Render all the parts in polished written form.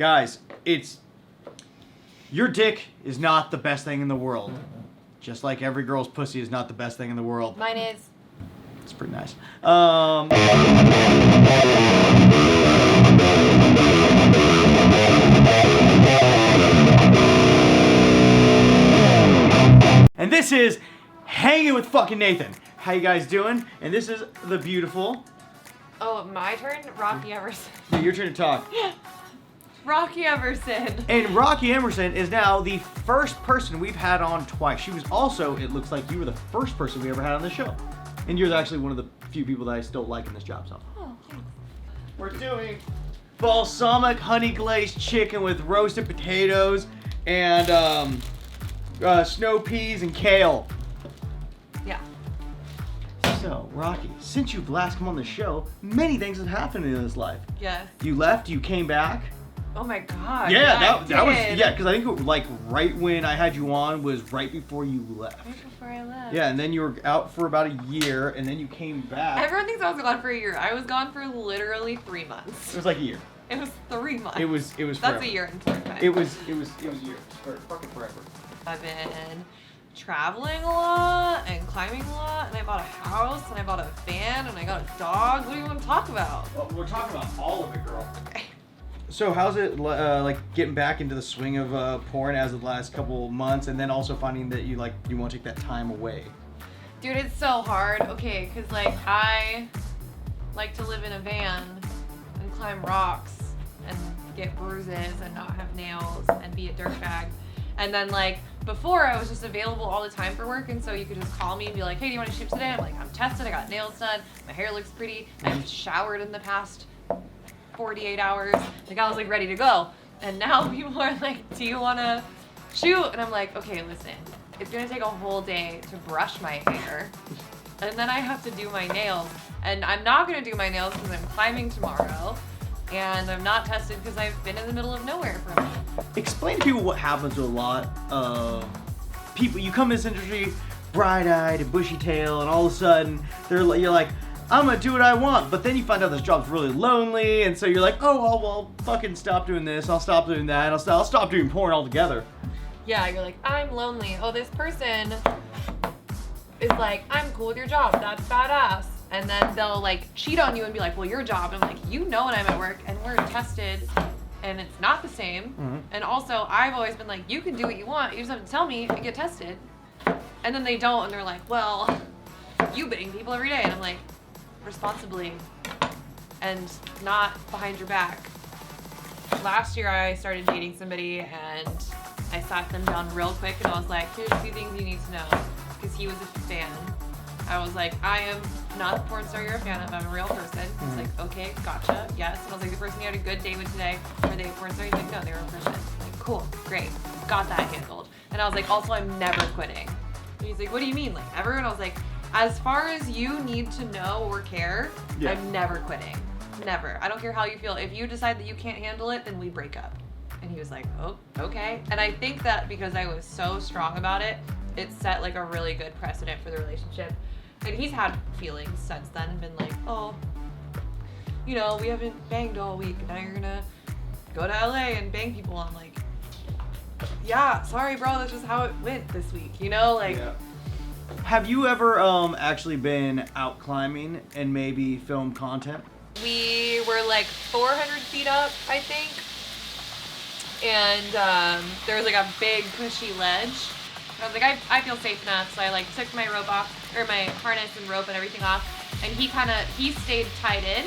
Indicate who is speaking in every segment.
Speaker 1: Guys, your dick is not the best thing in the world. Just like every girl's pussy is not the best thing in the world.
Speaker 2: Mine is.
Speaker 1: It's pretty nice. And this is Hanging with fucking Nathan. How you guys doing? And this is the beautiful...
Speaker 2: Oh, my turn? Rocky Emerson.
Speaker 1: Yeah, your turn to talk.
Speaker 2: Rocky Emerson.
Speaker 1: And Rocky Emerson is now the first person we've had on twice. She was also, it looks like you were the first person we ever had on the show. And you're actually one of the few people that I still like in this job, so.
Speaker 2: Oh, thanks.
Speaker 1: We're doing balsamic honey glazed chicken with roasted potatoes and snow peas and kale.
Speaker 2: Yeah.
Speaker 1: So, Rocky, since you've last come on the show, many things have happened in this life.
Speaker 2: Yes.
Speaker 1: You left, you came back.
Speaker 2: Oh my god.
Speaker 1: Yeah, that was, yeah, because I think like right when I had you on was right before you left.
Speaker 2: Right before I left.
Speaker 1: Yeah, and then you were out for about a year, and then you came back.
Speaker 2: Everyone thinks I was gone for a year. I was gone for literally 3 months.
Speaker 1: It was like a year.
Speaker 2: It was 3 months.
Speaker 1: It was forever.
Speaker 2: That's a year and 45.
Speaker 1: It was years. Or fucking forever.
Speaker 2: I've been traveling a lot and climbing a lot, and I bought a house, and I bought a van, and I got a dog. What do you want to talk about?
Speaker 1: Well, we're talking about all of it, girl.
Speaker 2: Okay.
Speaker 1: So how's it like getting back into the swing of porn as of the last couple months, and then also finding that you want to take that time away?
Speaker 2: Dude, it's so hard. Okay, because like I like to live in a van and climb rocks and get bruises and not have nails and be a dirtbag. And then like before I was just available all the time for work, and so you could just call me and be like, hey, do you want to shoot today? I'm like, I'm tested, I got nails done, my hair looks pretty, I've showered in the past 48 hours. Like I was like ready to go. And now people are like, do you want to shoot? And I'm like, okay, listen, it's going to take a whole day to brush my hair. And then I have to do my nails. And I'm not going to do my nails because I'm climbing tomorrow. And I'm not tested because I've been in the middle of nowhere for a month.
Speaker 1: Explain to people what happens to a lot of people. You come to this industry bright-eyed and bushy-tailed, and all of a sudden you're like, I'm gonna do what I want, but then you find out this job's really lonely, and so you're like, oh, well, fucking stop doing this, I'll stop doing that, I'll stop doing porn altogether.
Speaker 2: Yeah, you're like, I'm lonely. Oh, this person is like, I'm cool with your job, that's badass. And then they'll like cheat on you and be like, well, your job. And I'm like, you know when I'm at work and we're tested and it's not the same. Mm-hmm. And also, I've always been like, you can do what you want, you just have to tell me and get tested. And then they don't, and they're like, well, you bang people every day. And I'm like, responsibly and not behind your back. Last year I started dating somebody and I sat them down real quick and I was like, here's a few things you need to know, because he was a fan. I was like, I am not the porn star you're a fan of, I'm a real person. He's like, okay, gotcha, yes. And I was like, the person you had a good date with today, are they a porn star? He's like, no, they were a person. I'm like, cool, great, got that handled. And I was like, also, I'm never quitting. And he's like, what do you mean, like ever? And I was like, as far as you need to know or care, yeah. I'm never quitting. Never. I don't care how you feel. If you decide that you can't handle it, then we break up. And he was like, oh, okay. And I think that because I was so strong about it, it set like a really good precedent for the relationship. And he's had feelings since then and been like, oh, you know, we haven't banged all week. Now you're gonna go to LA and bang people. I'm like, yeah, sorry, bro. That's just how it went this week. You know, like. Yeah.
Speaker 1: Have you ever actually been out climbing and maybe filmed content?
Speaker 2: We were like 400 feet up, I think. And there was like a big pushy ledge. And I was like, I feel safe enough. So I like took my rope off, or my harness and rope and everything off. And he stayed tied in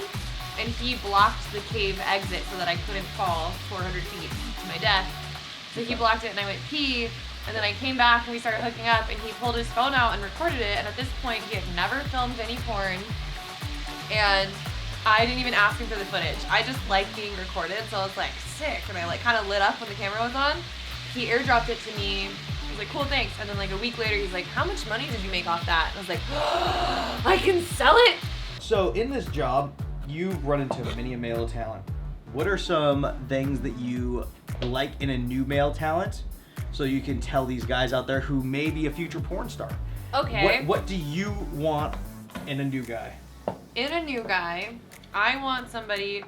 Speaker 2: and he blocked the cave exit so that I couldn't fall 400 feet to my death. So he blocked it and I went pee. And then I came back and we started hooking up and he pulled his phone out and recorded it. And at this point, he had never filmed any porn. And I didn't even ask him for the footage. I just liked being recorded, so I was like, sick. And I like kind of lit up when the camera was on. He airdropped it to me. I was like, cool, thanks. And then like a week later, he's like, how much money did you make off that? And I was like, oh, I can sell it.
Speaker 1: So in this job, you've run into many male talent. What are some things that you like in a new male talent? So you can tell these guys out there who may be a future porn star.
Speaker 2: Okay.
Speaker 1: What do you want in a new guy?
Speaker 2: In a new guy, I want somebody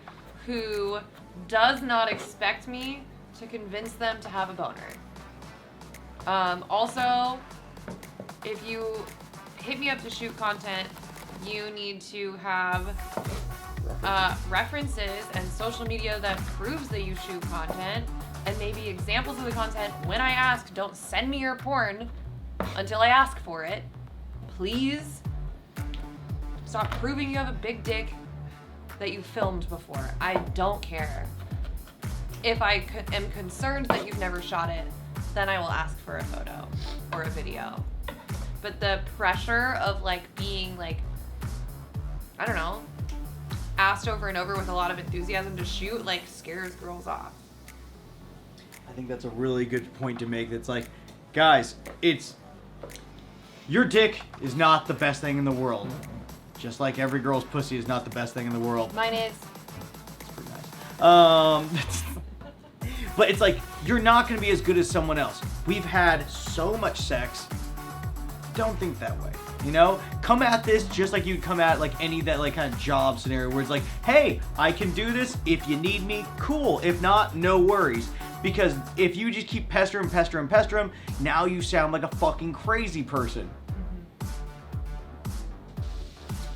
Speaker 2: who does not expect me to convince them to have a boner. Also, if you hit me up to shoot content, you need to have references and social media that proves that you shoot content, and maybe examples of the content. When I ask, don't send me your porn until I ask for it. Please stop proving you have a big dick that you filmed before. I don't care. If I am concerned that you've never shot it, then I will ask for a photo or a video. But the pressure of like being like, I don't know, asked over and over with a lot of enthusiasm to shoot, like, scares girls off.
Speaker 1: I think that's a really good point to make. That's like, guys, your dick is not the best thing in the world. Just like every girl's pussy is not the best thing in the world.
Speaker 2: Mine is.
Speaker 1: It's pretty nice. But it's like, you're not going to be as good as someone else. We've had so much sex. Don't think that way. You know, come at this just like you'd come at like any that like kind of job scenario where it's like, hey, I can do this. If you need me, cool. If not, no worries. Because if you just keep pestering, now you sound like a fucking crazy person.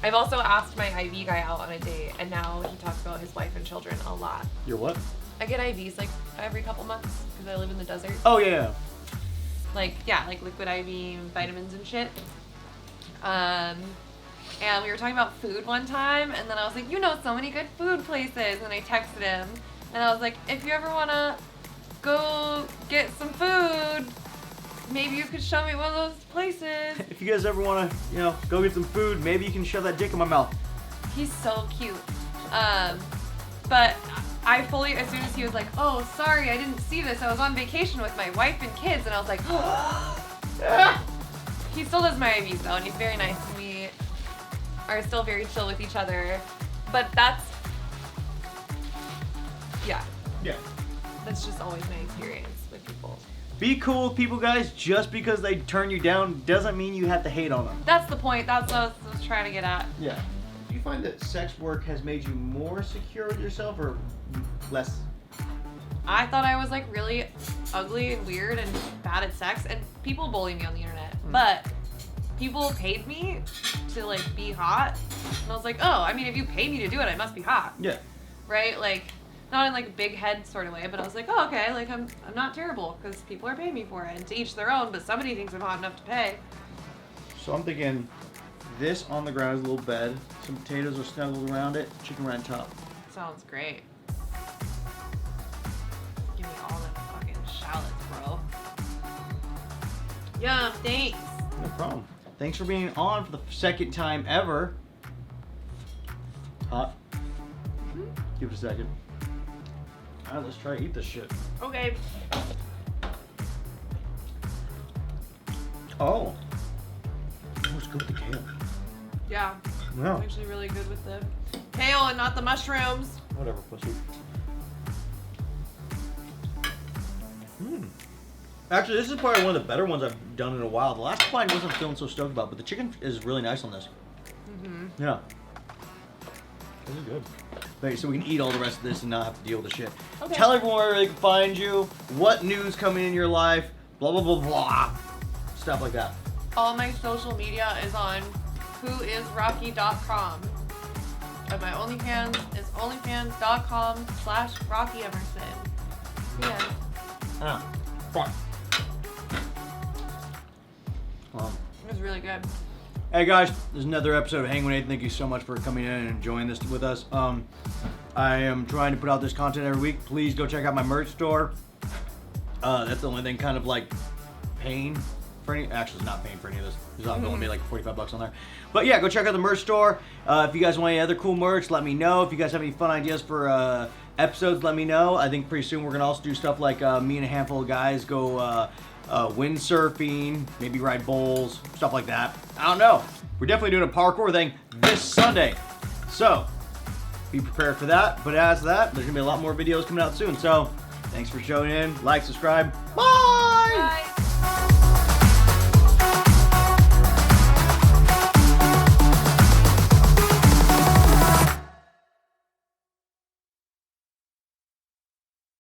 Speaker 2: I've also asked my IV guy out on a date, and now he talks about his wife and children a lot.
Speaker 1: Your what?
Speaker 2: I get IVs like every couple months because I live in the desert.
Speaker 1: Oh, yeah.
Speaker 2: Like liquid IV, vitamins and shit. And we were talking about food one time, and then I was like, you know so many good food places, and I texted him, and I was like, if you ever want to go get some food, maybe you could show me one of those places.
Speaker 1: If you guys ever want to, you know, go get some food, maybe you can shove that dick in my mouth.
Speaker 2: He's so cute. But I fully, as soon as he was like, oh, sorry, I didn't see this. I was on vacation with my wife and kids, and I was like, he still does my IVs though, and he's very nice, and we are still very chill with each other. But that's, yeah. That's just always my experience with people.
Speaker 1: Be cool with people, guys. Just because they turn you down doesn't mean you have to hate on them.
Speaker 2: That's the point. That's what I was trying to get at.
Speaker 1: Yeah. Do you find that sex work has made you more secure with yourself or less?
Speaker 2: I thought I was like really ugly and weird and bad at sex, and people bully me on the internet. But people paid me to like be hot, and I was like, oh, I mean, if you pay me to do it, I must be hot.
Speaker 1: Yeah.
Speaker 2: Right? Like, not in like a big head sort of way, but I was like, oh, okay, like I'm not terrible because people are paying me for it, and to each their own. But somebody thinks I'm hot enough to pay.
Speaker 1: So I'm thinking, this on the ground is a little bed. Some potatoes are snuggled around it. Chicken right on top.
Speaker 2: Sounds great. Give me all them fucking shallots, bro. Yum, thanks.
Speaker 1: No problem. Thanks for being on for the second time ever. Hot. Give it a second. All right, let's try to eat this shit.
Speaker 2: Okay.
Speaker 1: Oh. It's good with the kale.
Speaker 2: Yeah.
Speaker 1: Yeah.
Speaker 2: I'm actually really good with the kale and not the mushrooms.
Speaker 1: Whatever, pussy. Actually, this is probably one of the better ones I've done in a while. The last one I wasn't feeling so stoked about, but the chicken is really nice on this. Yeah. This is good. Wait, so we can eat all the rest of this and not have to deal with the shit.
Speaker 2: Okay.
Speaker 1: Tell everyone where they can find you, what news coming in your life, blah, blah, blah, blah. Stuff like that.
Speaker 2: All my social media is on whoisrocky.com. And my OnlyFans is onlyfans.com/Rocky Emerson. Yeah.
Speaker 1: Ah, fuck.
Speaker 2: It was really good.
Speaker 1: Hey guys, this is another episode of Hang with Nathan. Thank you so much for coming in and enjoying this with us. I am trying to put out this content every week. Please go check out my merch store. That's the only thing kind of like paying for any. Actually, it's not paying for any of this. It's only made like $45 on there. But yeah, go check out the merch store. If you guys want any other cool merch, let me know. If you guys have any fun ideas for episodes, let me know. I think pretty soon we're gonna also do stuff like me and a handful of guys go windsurfing, maybe ride bowls, stuff like that. I don't know. We're definitely doing a parkour thing this Sunday. So, be prepared for that. But as that, there's going to be a lot more videos coming out soon. So, thanks for showing in. Like, subscribe. Bye!
Speaker 2: Bye.